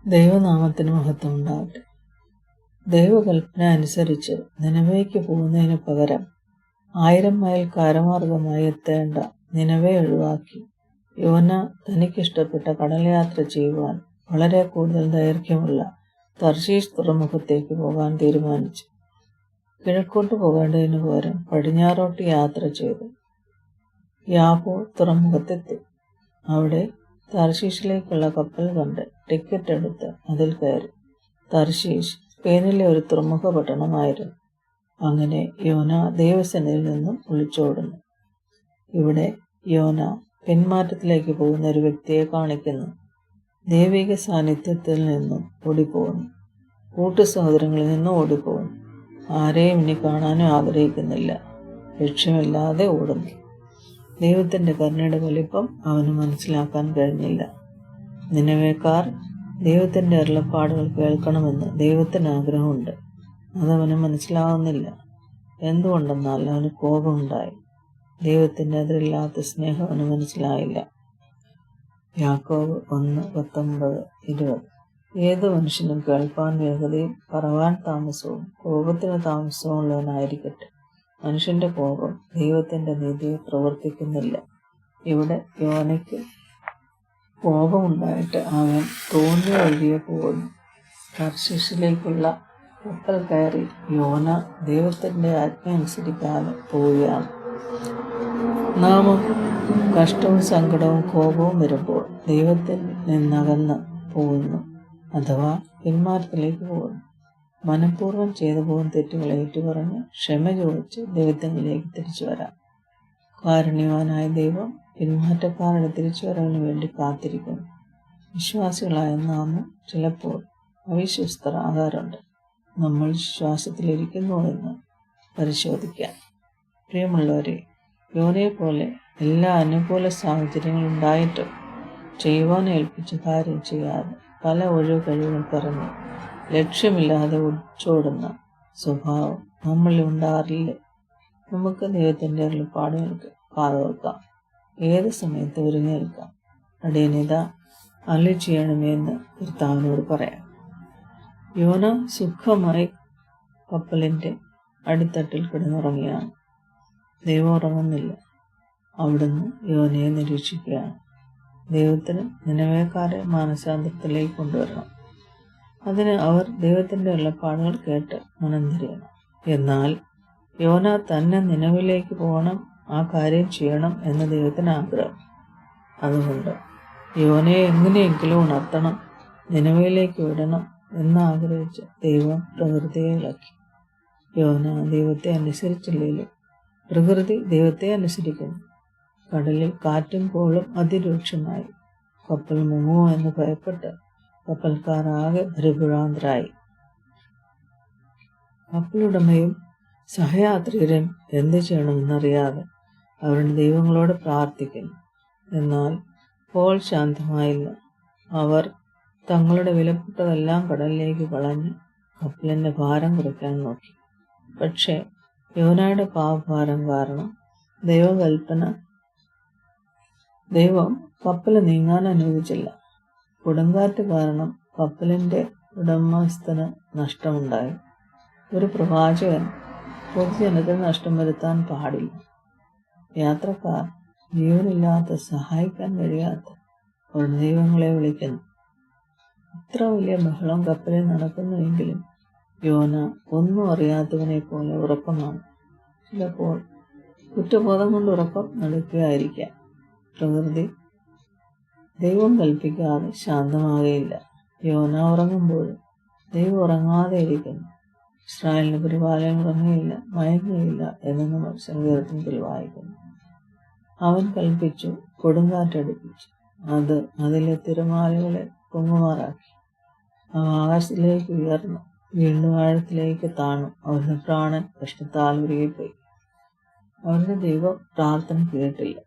ദൈവനാമത്തിന് മഹത്വം ഉണ്ടാകട്ടെ. ദൈവകൽപ്പന അനുസരിച്ച് നിനവേയ്ക്ക് പോകുന്നതിന് പകരം 1000 മൈൽ കരമാർഗമായി എത്തേണ്ട നിനവെ ഒഴിവാക്കി യോന തനിക്കിഷ്ടപ്പെട്ട കടൽ യാത്ര ചെയ്യുവാൻ വളരെ കൂടുതൽ ദൈർഘ്യമുള്ള തർശീശ് തുറമുഖത്തേക്ക് പോകാൻ തീരുമാനിച്ചു. കിഴക്കോട്ട് പോകേണ്ടതിന് പകരം പടിഞ്ഞാറോട്ട് യാത്ര ചെയ്തു യാഫോ തുറമുഖത്തെത്തി. അവിടെ തർശീഷിലേക്കുള്ള കപ്പൽ കണ്ട് ടിക്കറ്റ് എടുത്ത് അതിൽ കയറി. തർശീഷ് സ്പെയിനിലെ ഒരു തുറമുഖ പട്ടണമായിരുന്നു. അങ്ങനെ യോന ദൈവസന്നിധിയിൽ നിന്നും ഒളിച്ചോടുന്നു. ഇവിടെ യോന പിന്മാറ്റത്തിലേക്ക് പോകുന്ന ഒരു വ്യക്തിയെ കാണിക്കുന്നു. ദൈവിക സാന്നിധ്യത്തിൽ നിന്നും ഓടിപ്പോകുന്നു. കൂട്ടു സഹോദരങ്ങളിൽ നിന്നും ഓടിപ്പോകുന്നു. ആരെയും ഇനി കാണാനും ആഗ്രഹിക്കുന്നില്ല. ലക്ഷ്യമില്ലാതെ ഓടുന്നു. ദൈവത്തിൻ്റെ കരുണയുടെ വലിപ്പം അവന് മനസ്സിലാക്കാൻ കഴിഞ്ഞില്ല. നിനവേക്കാർ ദൈവത്തിൻ്റെ അരുളപ്പാടുകൾ കേൾക്കണമെന്ന് ദൈവത്തിന് ആഗ്രഹമുണ്ട്. അതവന് മനസ്സിലാവുന്നില്ല. എന്തുകൊണ്ടെന്നാൽ അവന് കോപമുണ്ടായി. ദൈവത്തിൻ്റെ അതിരില്ലാത്ത സ്നേഹം അവന് മനസ്സിലായില്ല. യാക്കോബ് 1:19-20. ഏതു മനുഷ്യനും കേൾപ്പാൻ വേഗതയും പറവാൻ താമസവും കോപത്തിന് താമസവും ഉള്ളവനായിരിക്കട്ടെ. മനുഷ്യന്റെ കോപം ദൈവത്തിന്റെ നീതിയെ പ്രവർത്തിക്കുന്നില്ല. ഇവിടെ യോനയ്ക്ക് കോപമുണ്ടായിട്ട് അവൻ തോന്നിയ വഴിയെ പോകുന്നു. തർശീശിലേക്കുള്ള കപ്പൽ കയറി യോന ദൈവത്തിന്റെ ആജ്ഞ അനുസരിക്കാതെ പോവുകയാണ്. നാമും കഷ്ടവും സങ്കടവും കോപവും വരുമ്പോൾ ദൈവത്തിൽ നിന്നകന്ന് പോകുന്നു, അഥവാ പിന്മാറ്റത്തിലേക്ക് പോകുന്നു. മനഃപൂർവ്വം ചെയ്തു പോകുന്ന തെറ്റുകളെ ഏറ്റുപറഞ്ഞ് ക്ഷമ ചോദിച്ച് ദൈവത്തിലേക്ക് തിരിച്ചു വരാം. കാരുണ്യവാനായ ദൈവം പിന്മാറ്റക്കാരുടെ തിരിച്ചുവരവിന് വേണ്ടി കാത്തിരിക്കുന്നു. വിശ്വാസികളായ നാമും ചിലപ്പോൾ അവിശ്വസ്തരാകാറുണ്ട്. നമ്മൾ വിശ്വാസത്തിലിരിക്കുന്നു എന്ന് പരിശോധിക്കാം. പ്രിയമുള്ളവരെ, യോനയെ പോലെ എല്ലാ അനുകൂല സാഹചര്യങ്ങളും ഉണ്ടായിട്ടും ചെയ്യുവാൻ ഏൽപ്പിച്ച കാര്യം ചെയ്യാതെ പല ഒഴിവ് കഴിവുകൾ പറഞ്ഞ് ലക്ഷ്യമില്ലാതെ ഒളിച്ചോടുന്ന സ്വഭാവം നമ്മളിൽ ഉണ്ടാറില്ലേ? നമുക്ക് ദൈവത്തിൻ്റെ അരുളപ്പാടുകൾക്ക് കാതുവെക്കാം. ഏത് സമയത്ത് ഒരുങ്ങേൽക്കാം. അടിയനിതാ അരുളി ചെയ്യണമേ എന്ന് കർത്താവിനോട് പറയാം. യോന സുഖമായി കപ്പലിൻ്റെ അടിത്തട്ടിൽ കിടന്നുറങ്ങിയാണ്. ദൈവം ഉറങ്ങുന്നില്ല. അവിടുന്ന് യോനയെ നിരീക്ഷിക്കുകയാണ്. ദൈവത്തിന് നിനവേക്കാരെ മാനസാന്തരത്തിലേക്ക് കൊണ്ടുവരണം. അതിന് അവർ ദൈവത്തിൻ്റെ ഉള്ളപ്പാടുകൾ കേട്ട് മനം തിരിയണം. എന്നാൽ യോന തന്നെ നിനവിലേക്ക് പോകണം, ആ കാര്യം ചെയ്യണം എന്ന് ദൈവത്തിന് ആഗ്രഹം. അതുകൊണ്ട് യോനയെ എങ്ങനെയെങ്കിലും ഉണർത്തണം, നിനവിലേക്ക് വിടണം എന്നാഗ്രഹിച്ച് ദൈവം പ്രകൃതിയെ ഇളക്കി. യോന ദൈവത്തെ അനുസരിച്ചില്ലെങ്കിലും പ്രകൃതി ദൈവത്തെ അനുസരിക്കുന്നു. കടലിൽ കാറ്റും കോളും അതിരൂക്ഷമായി. കപ്പൽ മുങ്ങുമോ എന്ന് ഭയപ്പെട്ട് കപ്പൽക്കാരാകെ പരിഭ്രാന്തരായി. കപ്പലുടമയും സഹയാത്രികരും എന്ത് ചെയ്യണമെന്നറിയാതെ അവരുടെ ദൈവങ്ങളോട് പ്രാർത്ഥിക്കുന്നു. എന്നാൽ കോൾ ശാന്തമായില്ല. അവർ തങ്ങളുടെ വിലപ്പെട്ടതെല്ലാം കടലിലേക്ക് കളഞ്ഞ് കപ്പലിൻ്റെ ഭാരം കുറയ്ക്കാൻ നോക്കി. പക്ഷേ യോനയുടെ പാപഭാരം കാരണം ദൈവം കപ്പൽ നീങ്ങാൻ അനുവദിച്ചില്ല. കൊടുങ്കാറ്റ് കാരണം കപ്പലിൻ്റെ ഉടമസ്ഥന് നഷ്ടമുണ്ടായി. ഒരു പ്രവാചകൻ പൊതുജനത്തിന് നഷ്ടം വരുത്താൻ പാടില്ല. യാത്രക്കാർ ജീവനില്ലാത്ത, സഹായിക്കാൻ കഴിയാത്ത അവരുടെ ദൈവങ്ങളെ വിളിക്കുന്നു. ഇത്ര വലിയ ബഹളം കപ്പലിൽ നടക്കുന്നുവെങ്കിലും യോന ഒന്നും അറിയാത്തവനെ പോലെ ഉറക്കമാണ്. ചിലപ്പോൾ കുറ്റബോധം കൊണ്ട് ഉറക്കം നടക്കുകയായിരിക്കാം. പ്രകൃതി ദൈവം കൽപ്പിക്കാതെ ശാന്തമാകുകയില്ല. യോന ഉറങ്ങുമ്പോഴും ദൈവം ഉറങ്ങാതെ ഇരിക്കുന്നു. ഇസ്രായേലിന്റെ പരിപാലനം ഉറങ്ങുകയില്ല, മയങ്ങുകയില്ല എന്ന് നമ്മൾ സങ്കീർത്തനത്തിൽ വായിക്കുന്നു. അവൻ കൽപ്പിച്ചു, കൊടുങ്കാറ്റടിപ്പിച്ചു, അത് അതിലെ തിരമാലകളെ പൊങ്ങുമാറാക്കി. അവ ആകാശത്തിലേക്ക് ഉയർന്നു, വീണ്ടും ആഴത്തിലേക്ക് താണു. അവരുടെ പ്രാണൻ കഷ്ടത്താൽ ഉരുകിപ്പോയി. അവരുടെ ദൈവം പ്രാർത്ഥന കേട്ടില്ല.